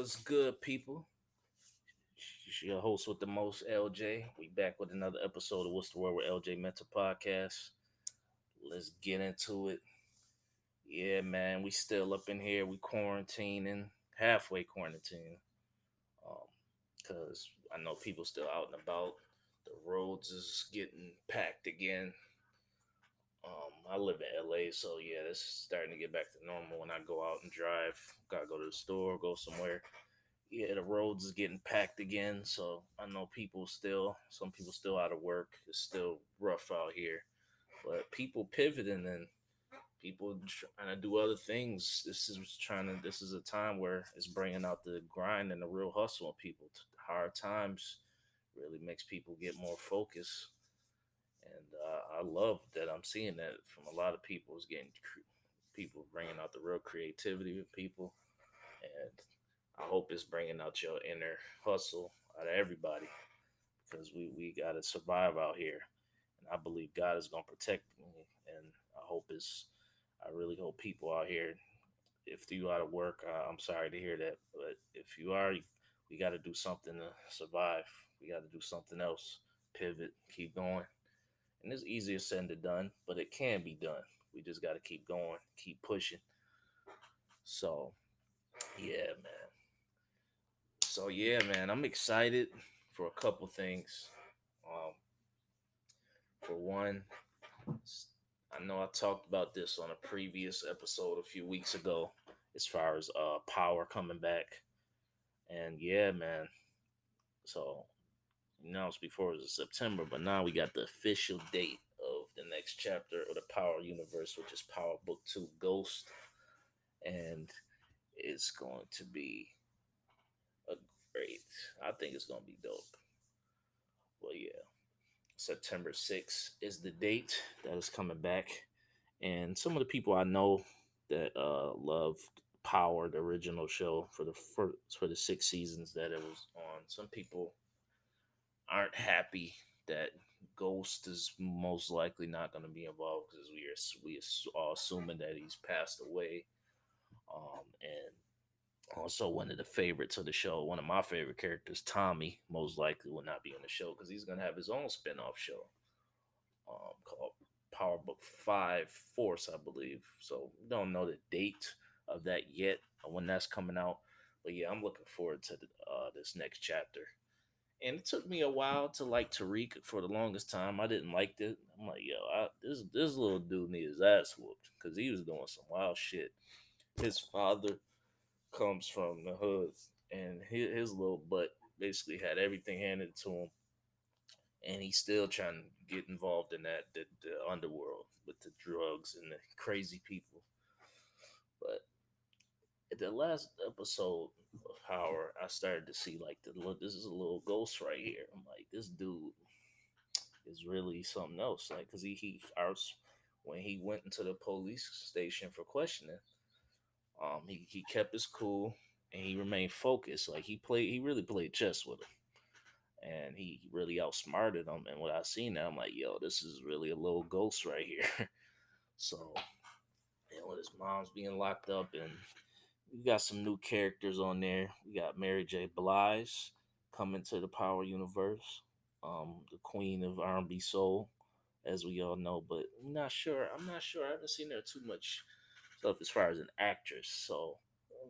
What's good, people? It's your host with the most, LJ. We back with another episode of What's the Word with LJ Mental Podcast. Let's get into it. Yeah, man, we still up in here. We quarantining, halfway quarantining. Um, Cause I know people still out and about. The roads is getting packed again. I live in LA, so yeah, this is starting to get back to normal when I go out and drive. Gotta go to the store, go somewhere. Yeah, the roads is getting packed again. So I know some people still out of work. It's still rough out here, but people pivoting and people trying to do other things. This is a time where it's bringing out the grind and the real hustle in people. Hard times really makes people get more focused, and I love that I'm seeing that from a lot of people. It's getting people bringing out the real creativity of people, and I hope it's bringing out your inner hustle out of everybody because we got to survive out here. And I believe God is going to protect me. And I really hope people out here, if you out of work, I'm sorry to hear that. But if you are, we got to do something to survive. We got to do something else, pivot, keep going. And it's easier said than done, but it can be done. We just got to keep going, keep pushing. So, yeah, man. So yeah, man, I'm excited for a couple things. Um, for one, I know I talked about this on a previous episode a few weeks ago, as far as Power coming back, and yeah, man. So announced before it was September, but now we got the official date of the next chapter of the Power universe, which is Power Book Two, Ghost, and it's going to be a great. I think it's going to be dope. Well, yeah. September 6th is the date that is coming back. And some of the people I know that love Power, the original show for the 6 seasons that it was on, some people aren't happy that Ghost is most likely not going to be involved because we are all assuming that he's passed away. And also one of the favorites of the show, one of my favorite characters, Tommy, most likely will not be on the show because he's going to have his own spin-off show called Power Book 5 Force, I believe. So we don't know the date of that yet, or when that's coming out. But yeah, I'm looking forward to this next chapter. And it took me a while to like Tariq for the longest time. I didn't like it. I'm like, yo, this little dude need his ass whooped because he was doing some wild shit. His father comes from the hood, and his little butt basically had everything handed to him, and he's still trying to get involved in the underworld with the drugs and the crazy people. But at the last episode of Power, I started to see like this is a little ghost right here. I'm like, this dude is really something else. Like, cause he ours when he went into the police station for questioning, he kept his cool and he remained focused. Like he really played chess with him. And he really outsmarted him. And when I seen that, I'm like, yo, this is really a little ghost right here. So, and with his mom's being locked up, and we got some new characters on there. We got Mary J. Blige coming to the Power universe, the Queen of R&B Soul, as we all know. But I'm not sure. I'm not sure. I haven't seen her too much stuff as far as an actress. So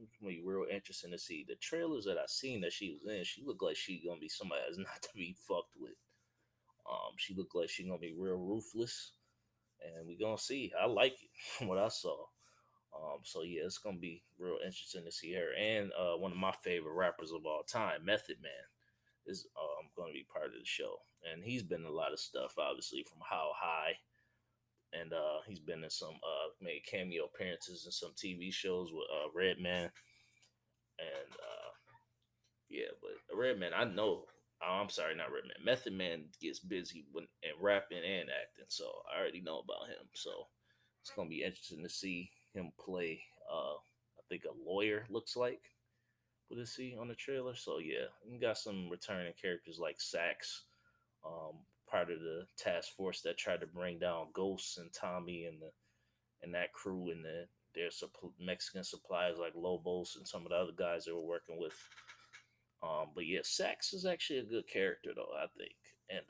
it's gonna be real interesting to see the trailers that I seen that she was in. She looked like she gonna be somebody that's not to be fucked with. She looked like she gonna be real ruthless, and we gonna see. I like it from what I saw. So yeah, it's gonna be real interesting to see her. And one of my favorite rappers of all time, Method Man, is gonna be part of the show, and he's been in a lot of stuff, obviously from How High, and he's been in some made cameo appearances in some TV shows with Redman, and yeah, but Redman, I know. I'm sorry, not Redman. Method Man gets busy when and rapping and acting, so I already know about him. So it's gonna be interesting to see him play. I think a lawyer looks like. What is he on the trailer? So yeah, you got some returning characters like Sax, um, part of the task force that tried to bring down Ghosts and Tommy and that crew in their Mexican suppliers like Lobos and some of the other guys they were working with. But yeah, Sax is actually a good character though, I think, and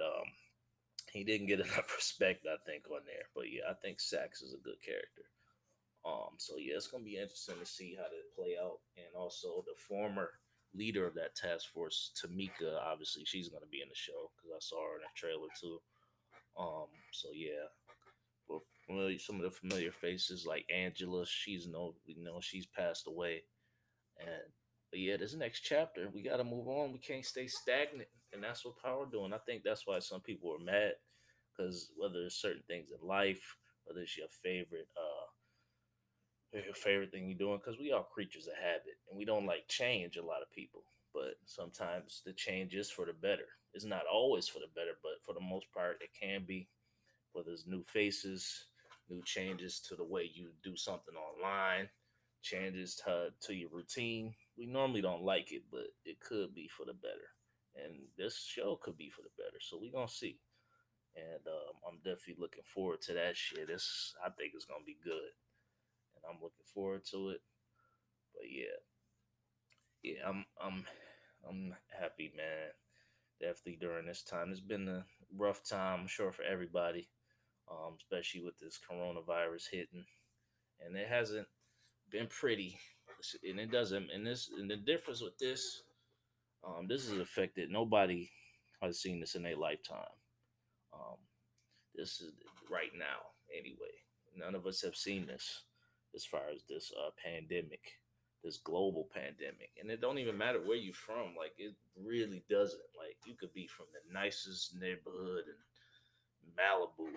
he didn't get enough respect, I think, on there. But yeah, I think Sax is a good character. So yeah, it's gonna be interesting to see how that play out, and also the former leader of that task force, Tamika, obviously she's gonna be in the show because I saw her in the trailer too. So yeah, well, some of the familiar faces like Angela, she's no, we know she's passed away, and but yeah, this next chapter we got to move on. We can't stay stagnant, and that's what Power doing. I think that's why some people are mad because whether it's certain things in life, whether it's your favorite thing you're doing, because we are creatures of habit and we don't like change. A lot of people, but sometimes the change is for the better. It's not always for the better, but for the most part, it can be. Whether it's new faces, new changes to the way you do something online, changes to your routine. We normally don't like it, but it could be for the better. And this show could be for the better. So we gonna see. And I'm definitely looking forward to that shit. I think it's gonna be good, and I'm looking forward to it. But yeah, yeah, I'm happy, man. Definitely during this time, it's been a rough time, I'm sure, for everybody, especially with this coronavirus hitting, and it hasn't been pretty. And it doesn't. And the difference with this has affected nobody has seen this in their lifetime. Um, this is right now anyway. None of us have seen this as far as this pandemic, this global pandemic, and it don't even matter where you're from. Like it really doesn't. Like you could be from the nicest neighborhood in Malibu,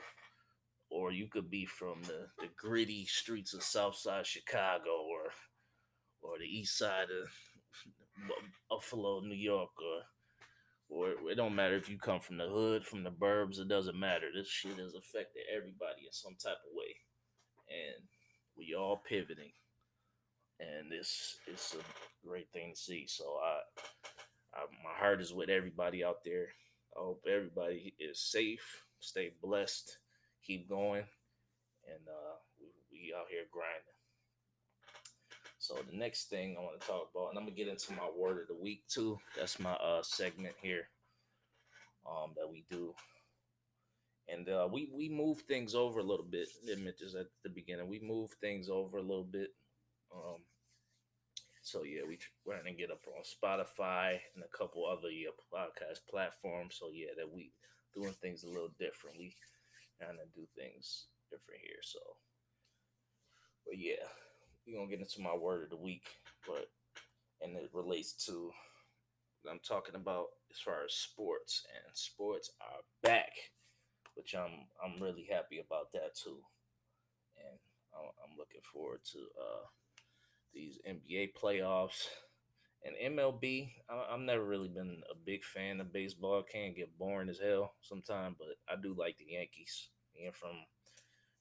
or you could be from the gritty streets of Southside Chicago, or the east side of Buffalo, New York, or it don't matter if you come from the hood, from the burbs. It doesn't matter. This shit has affected everybody in some type of way, and we all pivoting, and this is a great thing to see. So my heart is with everybody out there. I hope everybody is safe, stay blessed, keep going, and we out here grinding. So the next thing I want to talk about, and I'm gonna get into my word of the week too. That's my segment here that we do, and we move things over a little bit. I admit this at the beginning. We move things over a little bit. Um, so yeah, we're gonna get up on Spotify and a couple other podcast platforms. So yeah, that we doing things a little different. We kind of do things different here. So, but yeah, we're gonna get into my word of the week, but and it relates to what I'm talking about as far as sports, and sports are back, which I'm really happy about that too, and I'm looking forward to these NBA playoffs and MLB. I've never really been a big fan of baseball. It can get boring as hell sometimes, but I do like the Yankees. Being from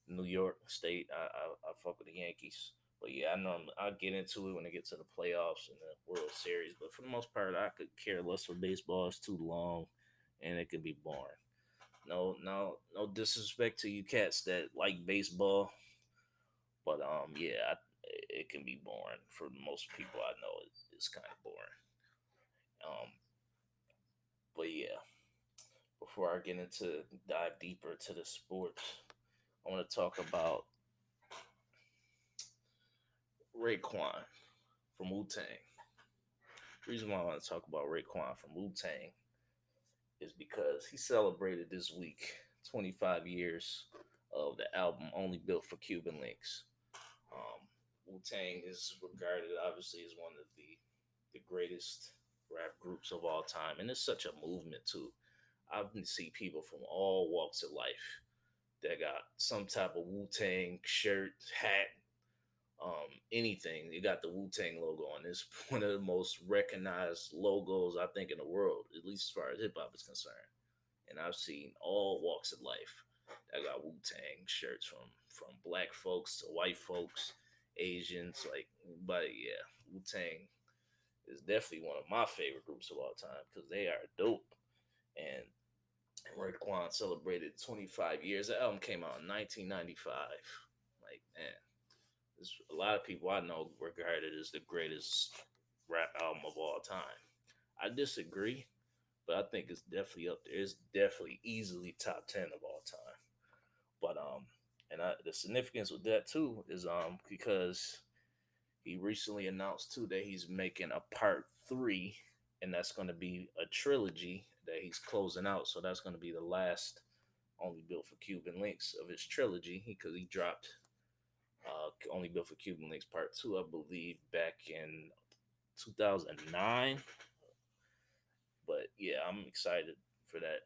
New York State, I fuck with the Yankees. But yeah, I know I'll get into it when it gets to the playoffs and the World Series. But for the most part, I could care less for baseball. It's too long, and it can be boring. No disrespect to you cats that like baseball, but yeah, it can be boring for most people. I know it's kind of boring. Um, but yeah, before I get into dive deeper to the sports, I want to talk about Raekwon from WuTang. The reason why I want to talk about Raekwon from WuTang is because he celebrated this week 25 years of the album Only Built for Cuban Links. Wu Tang is regarded, obviously, as one of the greatest rap groups of all time, and it's such a movement too. I've seen people from all walks of life that got some type of Wu Tang shirt, hat, anything. You got the Wu Tang logo on. It's one of the most recognized logos I think in the world, at least as far as hip hop is concerned. And I've seen all walks of life that got Wu Tang shirts, from black folks to white folks, Asians, like. But yeah, Wu Tang is definitely one of my favorite groups of all time because they are dope. And Raekwon celebrated 25 years. The album came out in 1995. Like man, A lot of people I know regard it as the greatest rap album of all time. I disagree, but I think it's definitely up there. It's definitely easily top 10 of all time. But the significance with that too is because he recently announced too that he's making a part three, and that's going to be a trilogy that he's closing out. So that's going to be the last only built for Cuban links of his trilogy because he dropped only built for Cuban links part two, I believe, back in 2009. But yeah, I'm excited for that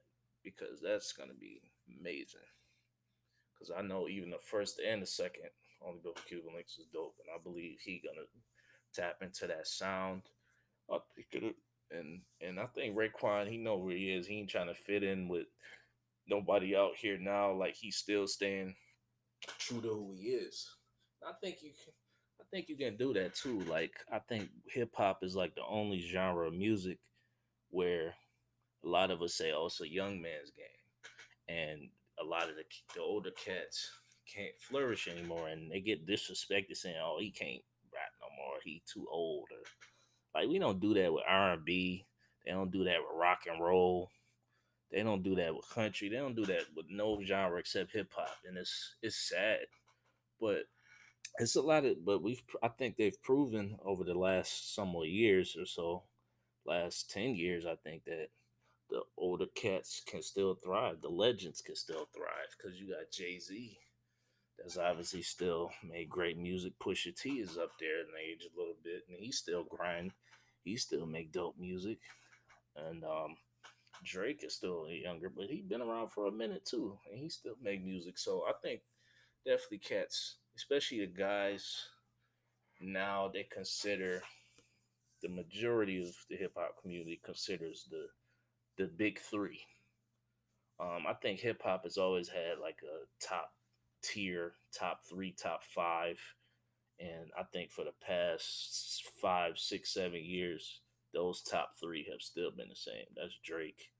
because that's going to be amazing. Because I know even the first and the second only built for Cuban links is dope, and I believe he gonna tap into that sound. I think it, and I think Raekwon, he know where he is. He ain't trying to fit in with nobody out here now. Like he's still staying true to who he is. I think you can. I think you can do that too. Like I think hip hop is like the only genre of music where a lot of us say, "Oh, it's a young man's game," and a lot of the older cats can't flourish anymore, and they get disrespected saying, "Oh, he can't rap no more. He too old." Or like we don't do that with R&B. They don't do that with rock and roll. They don't do that with country. They don't do that with no genre except hip hop, and it's sad. But it's a lot of. But I think they've proven over the last some more years or so, last 10 years, I think that the older cats can still thrive. The legends can still thrive because you got Jay-Z that's obviously still made great music. Pusha T is up there in age a little bit, and he still grind. He still make dope music, and Drake is still younger, but he been around for a minute too, and he still make music. So I think definitely cats, especially the guys now, they consider the majority of the hip hop community considers the big three. I think hip hop has always had like a top tier, top three, top five, and I think for the past 5, 6, 7 years, those top three have still been the same. That's Drake,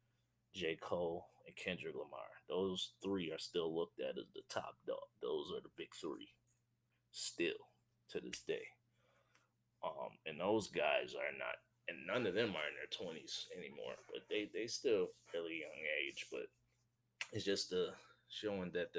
J. Cole, and Kendrick Lamar. Those three are still looked at as the top dog. Those are the big three, still to this day. And those guys are not, and none of them are in their 20s anymore. But they still fairly young age. But it's just showing that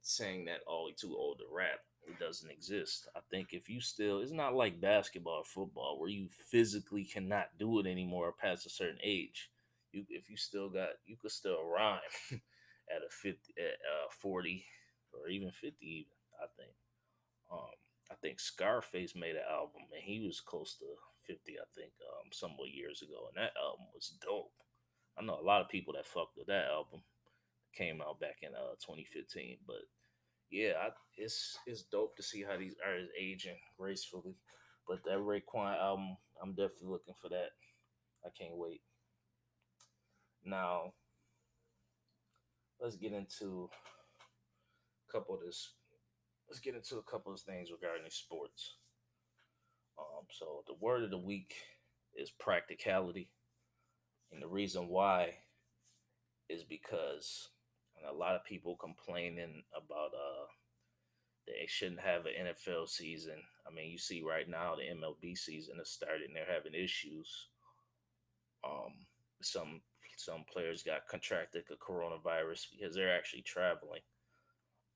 saying that oh we too old to rap, it doesn't exist. I think if you still, it's not like basketball or football where you physically cannot do it anymore past a certain age. You if you still got you could still rhyme at a 50 at 40 or even 50 even. I think um I think Scarface made an album and he was close to 50, I think, somewhat years ago, and that album was dope. I know a lot of people that fucked with that album. Came out back in 2015. But yeah, it's dope to see how these artists aging gracefully. But that Raekwon album, I'm definitely looking for that. I can't wait. Now let's get into a couple of this. Let's get into a couple of things regarding sports. So the word of the week is practicality, and the reason why is because and a lot of people complaining about they shouldn't have an NFL season. I mean, you see right now the MLB season is starting. They're having issues. Um, some some players got contracted the coronavirus because they're actually traveling,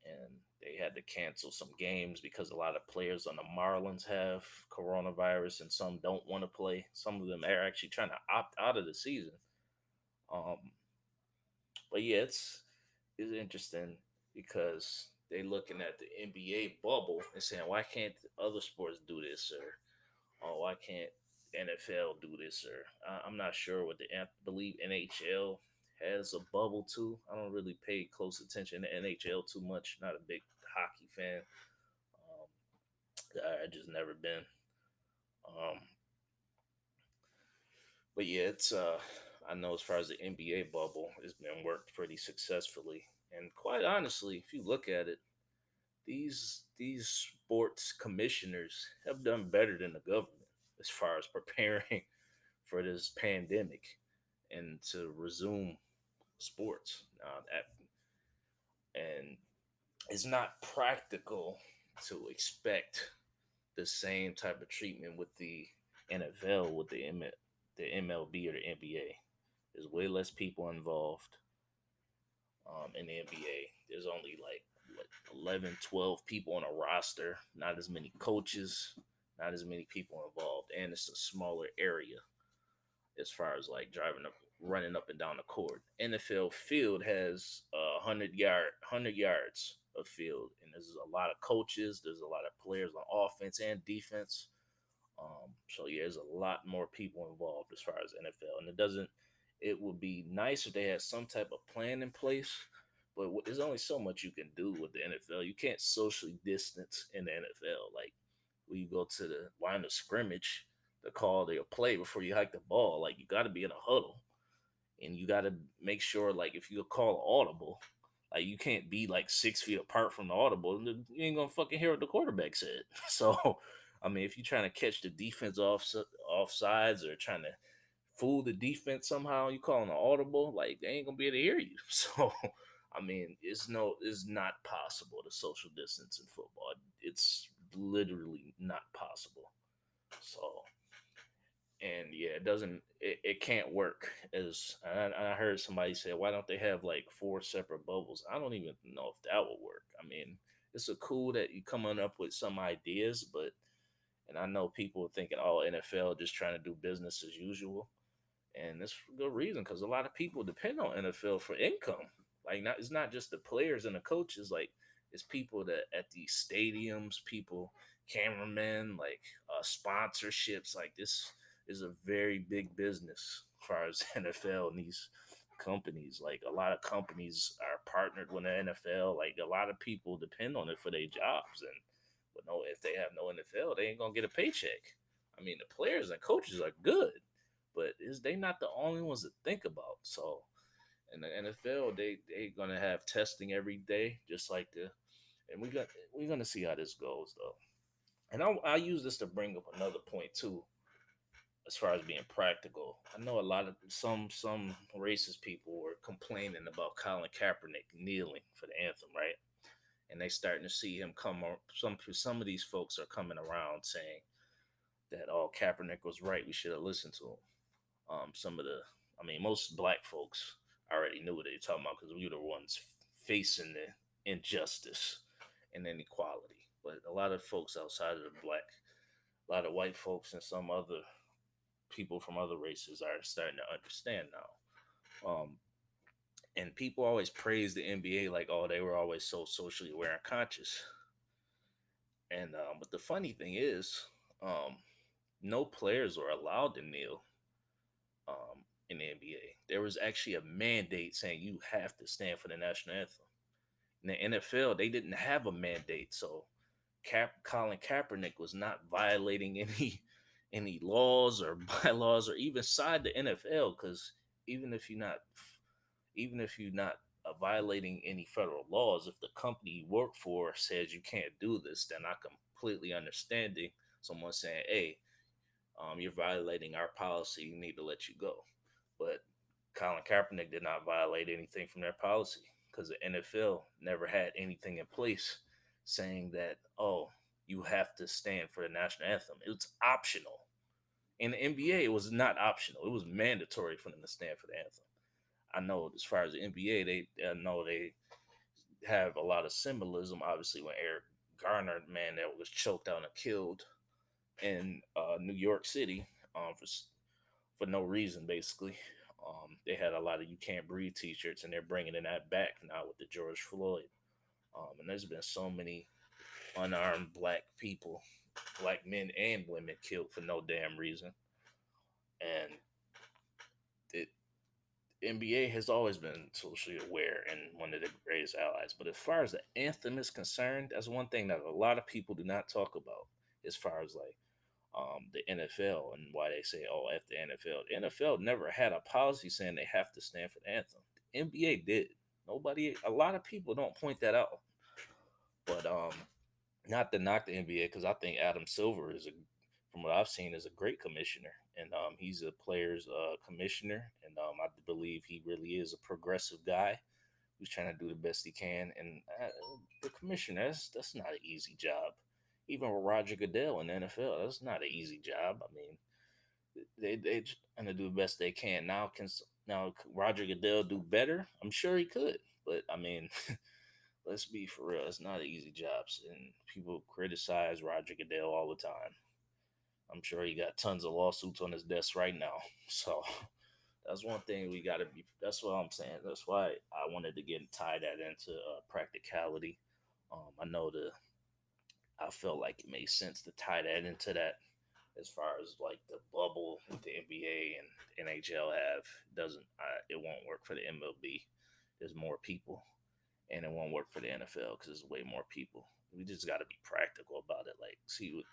and they had to cancel some games because a lot of players on the Marlins have coronavirus, and some don't want to play. Some of them are actually trying to opt out of the season. Um, but yeah, it's interesting because they looking at the NBA bubble and saying, why can't other sports do this? Or, oh, why can't NFL do this? Or, I'm not sure what I believe NHL has a bubble too. I don't really pay close attention to NHL too much. Not a big hockey fan. Um, I just never been. Um, but yeah, it's I know as far as the NBA bubble, it's been worked pretty successfully. And quite honestly, if you look at it, these sports commissioners have done better than the government as far as preparing for this pandemic and to resume sports. That and it's not practical to expect the same type of treatment with the NFL, with the MLB or the NBA. There's way less people involved in the NBA. There's only like what 11, 12 people on a roster, not as many coaches, not as many people involved, and it's a smaller area as far as like driving up, running up and down the court. NFL field has 100 yards of field, and there's a lot of coaches. There's a lot of players on offense and defense. So yeah, there's a lot more people involved as far as NFL, and it doesn't. It would be nice if they had some type of plan in place, but there's only so much you can do with the NFL. You can't socially distance in the NFL. Like when you go to the line of scrimmage to call their play before you hike the ball, like you got to be in a huddle, and you got to make sure like if you call an audible, like you can't be like 6 feet apart from the audible. You ain't gonna fucking hear what the quarterback said. So, I mean, if you're trying to catch the defense off sides or trying to fool the defense somehow, you calling an audible, like they ain't gonna be able to hear you. So, I mean, it's not possible to social distance in football. It's literally not possible. So, and yeah, it can't work. As I heard somebody say, why don't they have like four separate bubbles? I don't even know if that would work. I mean, it's a cool that you coming up with some ideas, but and I know people are thinking, oh, NFL just trying to do business as usual, and it's for good reason because a lot of people depend on NFL for income. Like, not it's not just the players and the coaches. Like, it's people that at these stadiums, people, cameramen, like sponsorships. Like, this is a very big business as far as NFL and these companies. Like, a lot of companies are partnered with the NFL. Like, a lot of people depend on it for their jobs, and but no, if they have no NFL, they ain't gonna get a paycheck. I mean, the players and coaches are good, but is they not the only ones to think about. So in the NFL, they gonna have testing every day, just like the and we're gonna see how this goes though. And I use this to bring up another point too, as far as being practical. I know a lot of some racist people were complaining about Colin Kaepernick kneeling for the anthem, right? And they starting to see him come on. Some of these folks are coming around saying that oh Kaepernick was right. We should have listened to him. Some of the, I mean, most black folks already knew what they were talking about because we were the ones facing the injustice and inequality. But a lot of folks outside of the black, a lot of white folks and some other people from other races are starting to understand now. And people always praise the NBA like, oh, they were always so socially aware and conscious. And but the funny thing is, um, no players were allowed to kneel in the NBA. There was actually a mandate saying you have to stand for the national anthem. In the NFL, they didn't have a mandate, so Colin Kaepernick was not violating any laws or bylaws or even side the NFL because even if you're not even if you're not violating any federal laws, if the company you work for says you can't do this, then I completely understanding someone saying, "Hey, you're violating our policy. We need to let you go." But Colin Kaepernick did not violate anything from their policy because the NFL never had anything in place saying that, oh, you have to stand for the national anthem. It was optional. In the NBA, it was not optional. It was mandatory for them to stand for the anthem. I know as far as the NBA, I know they have a lot of symbolism. Obviously, when Eric Garner, man, that was choked out and killed in New York City for no reason, basically. They had a lot of "You Can't Breathe" T-shirts, and they're bringing in that back now with the George Floyd. And there's been so many unarmed black people, black men and women, killed for no damn reason. And the NBA has always been socially aware and one of the greatest allies. But as far as the anthem is concerned, that's one thing that a lot of people do not talk about. As far as like the NFL and why they say, oh, F the NFL. The NFL never had a policy saying they have to stand for the anthem. The NBA did. A lot of people don't point that out. But not to knock the NBA because I think Adam Silver from what I've seen, is a great commissioner, and he's a players' commissioner, and I believe he really is a progressive guy He's trying to do the best he can, and the commissioner, that's not an easy job. Even with Roger Goodell in the NFL, that's not an easy job. I mean, they trying to do the best they can. Now Roger Goodell do better? I'm sure he could, but I mean, let's be for real. It's not an easy job, and people criticize Roger Goodell all the time. I'm sure he got tons of lawsuits on his desk right now. So that's one thing we got to be. That's what I'm saying. That's why I wanted to get tie that into practicality. I know I felt like it made sense to tie that into that as far as like the bubble that the NBA and NHL have doesn't. It won't work for the MLB. There's more people, and it won't work for the NFL because there's way more people. We just got to be practical about it. Like, see what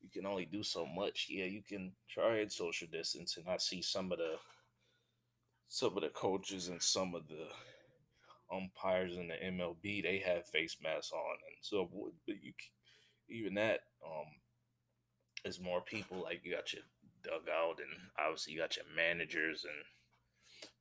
you can only do so much. Yeah, you can try and social distance, and I see some of the coaches and some of the umpires in the MLB they have face masks on, and so but even that is more people. Like you got your dugout, and obviously you got your managers, and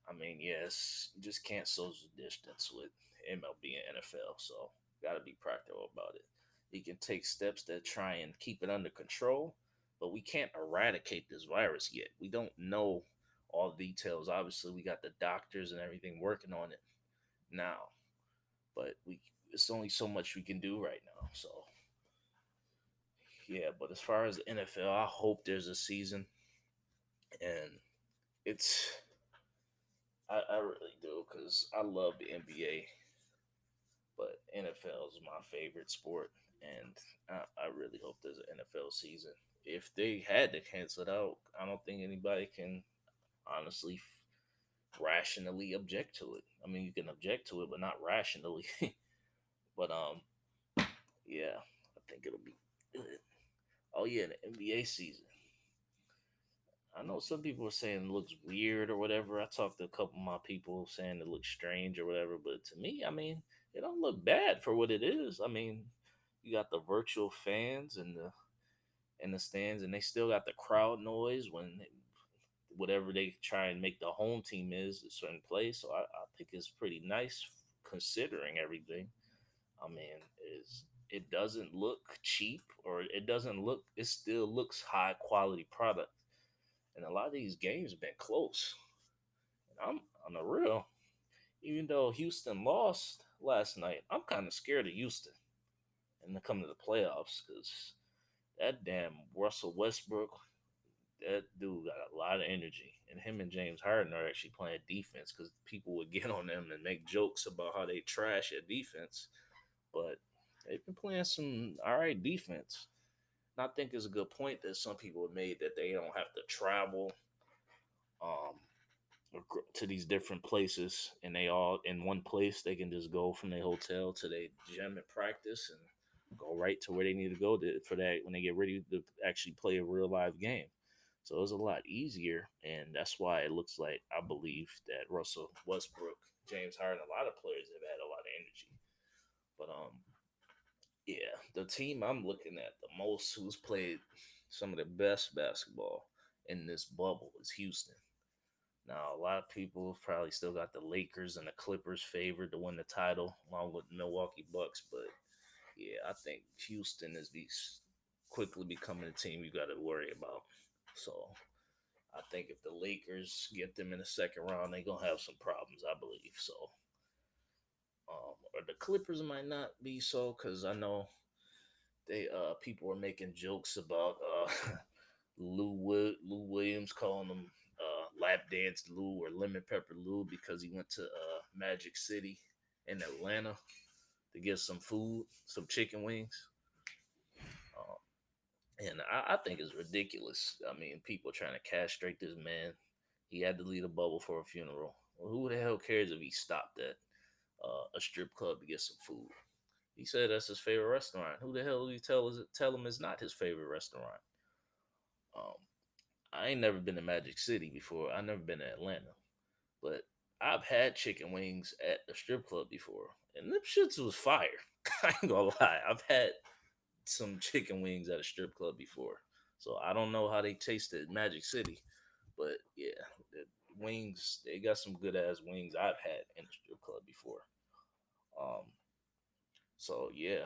I mean, yes, you just can't social distance with MLB and NFL, so got to be practical about it. You can take steps to try and keep it under control, but we can't eradicate this virus yet. We don't know all the details. Obviously, we got the doctors and everything working on it now, but we it's only so much we can do right now. So yeah, but as far as the NFL, I hope there's a season, and it's I really do because I love the NBA, but NFL is my favorite sport, and I really hope there's an NFL season. If they had to cancel it out, I don't think anybody can honestly rationally object to it. I mean, you can object to it, but not rationally. But yeah, I think it'll be good. Oh yeah, the NBA season. I know some people are saying it looks weird or whatever. I talked to a couple of my people saying it looks strange or whatever, but to me, I mean, it don't look bad for what it is. I mean, you got the virtual fans and the stands, and they still got the crowd noise when whatever they try and make the home team is a certain place. So I think it's pretty nice considering everything. I mean, is it doesn't look cheap or it doesn't look. It still looks high quality product, and a lot of these games have been close. And I'm on the real. Even though Houston lost last night, I'm kind of scared of Houston and to come to the playoffs because that damn Russell Westbrook, that dude got a lot of energy, and him and James Harden are actually playing defense because people would get on them and make jokes about how they trash at defense, but they've been playing some all right defense. And I think it's a good point that some people have made that they don't have to travel um, to these different places, and they all in one place. They can just go from their hotel to their gym and practice, and go right to where they need to go for that when they get ready to actually play a real live game. So it's a lot easier, and that's why it looks like I believe that Russell Westbrook, James Harden, a lot of players have had a lot of energy. But yeah, the team I'm looking at the most, who's played some of the best basketball in this bubble, is Houston. Now, a lot of people probably still got the Lakers and the Clippers favored to win the title, along with Milwaukee Bucks. But yeah, I think Houston is quickly becoming a team you got to worry about. So I think if the Lakers get them in the second round, they're gonna have some problems. I believe so. Or the Clippers might not be so because I know they people were making jokes about Lou Williams calling him lap dance Lou or lemon pepper Lou because he went to Magic City in Atlanta to get some food, some chicken wings. Um, and I think it's ridiculous. I mean, people trying to castrate this man. He had to leave a bubble for a funeral. Well, who the hell cares if he stopped at a strip club to get some food? He said that's his favorite restaurant. Who the hell do you tell him is not his favorite restaurant? Um, I ain't never been to Magic City before. I never been to Atlanta, but I've had chicken wings at a strip club before, and them shits was fire. I ain't gonna lie. I've had some chicken wings at a strip club before, so I don't know how they taste at Magic City, but yeah, wings. They got some good ass wings I've had in the strip club before. Um, so yeah,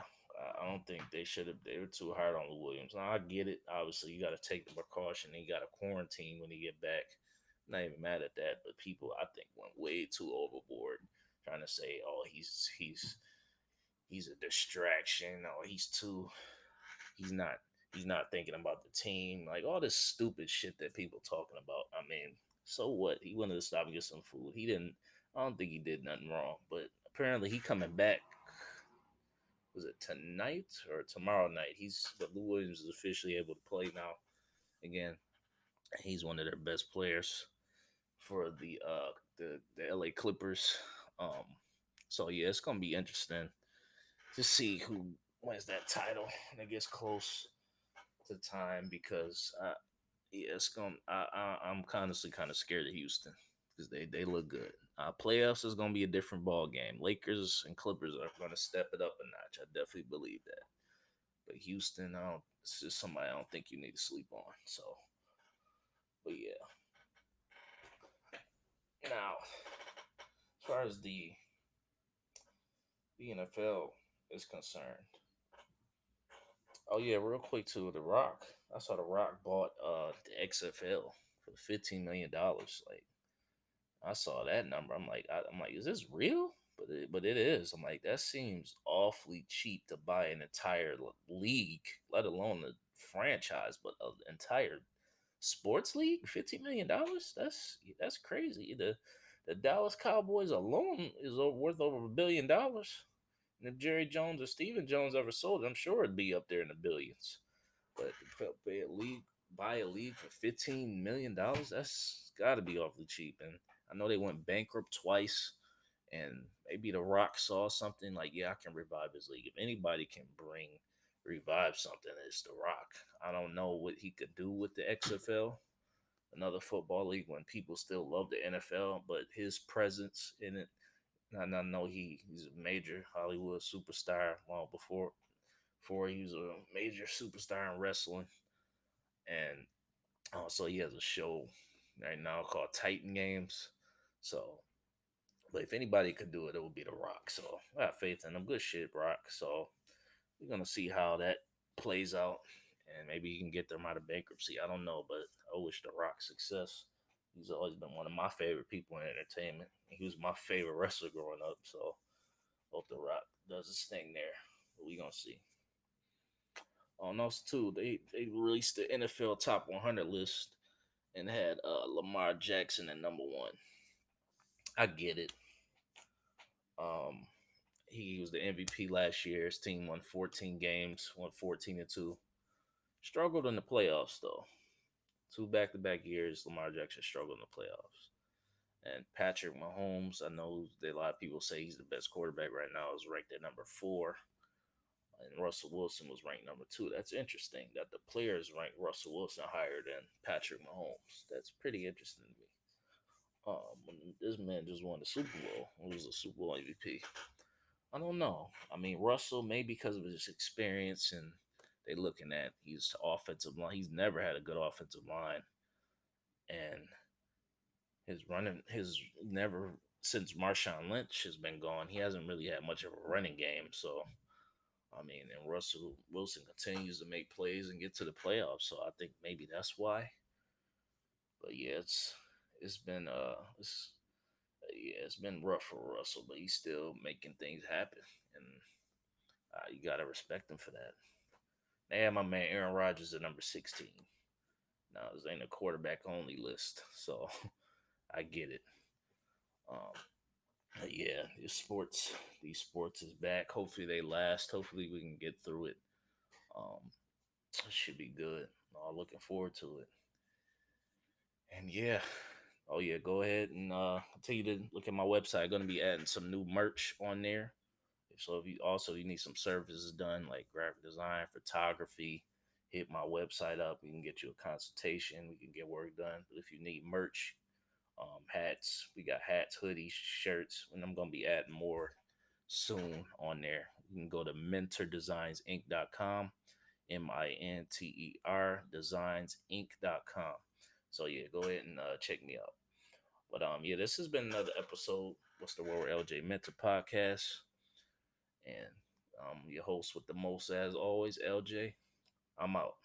I don't think they should have. They were too hard on Lou Williams. Now I get it. Obviously, you got to take the precaution. He got to quarantine when he get back. Not even mad at that, but people I think went way too overboard trying to say, oh, he's a distraction. Oh, he's not he's not thinking about the team. Like all this stupid shit that people talking about. I mean, so what? He wanted to stop and get some food. He didn't. I don't think he did nothing wrong. But apparently, he coming back. Was it tonight or tomorrow night? But Lou Williams is officially able to play now again. He's one of their best players for the LA Clippers. Um, so yeah, it's gonna be interesting to see who wins that title and it gets close to time because yeah, it's gonna. I'm honestly kind of scared of Houston because they look good. Playoffs is gonna be a different ball game. Lakers and Clippers are gonna step it up a notch. I definitely believe that. But Houston, I don't. It's just somebody I don't think you need to sleep on. So, but yeah. Now, as far as the NFL is concerned, oh yeah, real quick too, The Rock. I saw The Rock bought the XFL for $15 million. Like I saw that number. I'm like, is this real? But it is. I'm like, that seems awfully cheap to buy an entire league, let alone a franchise, but an entire sports league. $15 million. That's crazy. The Dallas Cowboys alone is worth over $1 billion. And if Jerry Jones or Steven Jones ever sold it, I'm sure it'd be up there in the billions. But to buy a league for $15 million, that's got to be awfully cheap. And I know they went bankrupt twice, and maybe The Rock saw something like, yeah, I can revive his league. If anybody can revive something, it's The Rock. I don't know what he could do with the XFL, another football league, when people still love the NFL, but his presence in it. And I know he's a major Hollywood superstar long before he was a major superstar in wrestling, and also he has a show right now called Titan Games. So, but if anybody could do it, it would be The Rock. So I have faith in him. Good shit, Rock. So we're gonna see how that plays out, and maybe he can get them out of bankruptcy. I don't know, but I wish The Rock success. He's always been one of my favorite people in entertainment. He was my favorite wrestler growing up. So hope The Rock does his thing there. But we gonna see. On us too, they released the NFL Top 100 list and had Lamar Jackson at number one. I get it. Um, he was the MVP last year. His team won 14 games, won 14-2. Struggled in the playoffs though. Two back-to-back years, Lamar Jackson struggled in the playoffs. And Patrick Mahomes, I know that a lot of people say he's the best quarterback right now, is ranked at number four. And Russell Wilson was ranked number two. That's interesting that the players ranked Russell Wilson higher than Patrick Mahomes. That's pretty interesting to me. This man just won the Super Bowl. He was a Super Bowl MVP. I don't know. I mean, Russell, maybe because of his experience and they looking at his offensive line. He's never had a good offensive line, and his never since Marshawn Lynch has been gone. He hasn't really had much of a running game. So I mean, and Russell Wilson continues to make plays and get to the playoffs. So I think maybe that's why. But yeah, it's been yeah, it's been rough for Russell, but he's still making things happen, and you gotta respect him for that. They have my man Aaron Rodgers at number 16. Now this ain't a quarterback only list, so I get it. Um, yeah, these sports is back. Hopefully they last. Hopefully we can get through it. It should be good. Looking forward to it. And yeah, oh yeah, go ahead and continue to look at my website. Going to be adding some new merch on there. So if you need some services done like graphic design, photography, hit my website up. We can get you a consultation. We can get work done. But if you need merch, hats, we got hats, hoodies, shirts, and I'm gonna be adding more soon on there. You can go to mentordesigns.inc.com, MINTER designs inc.com. So yeah, go ahead and check me out. But yeah, this has been another episode. What's the word? With LJ Mentor podcast, and your host with the most, as always, LJ. I'm out.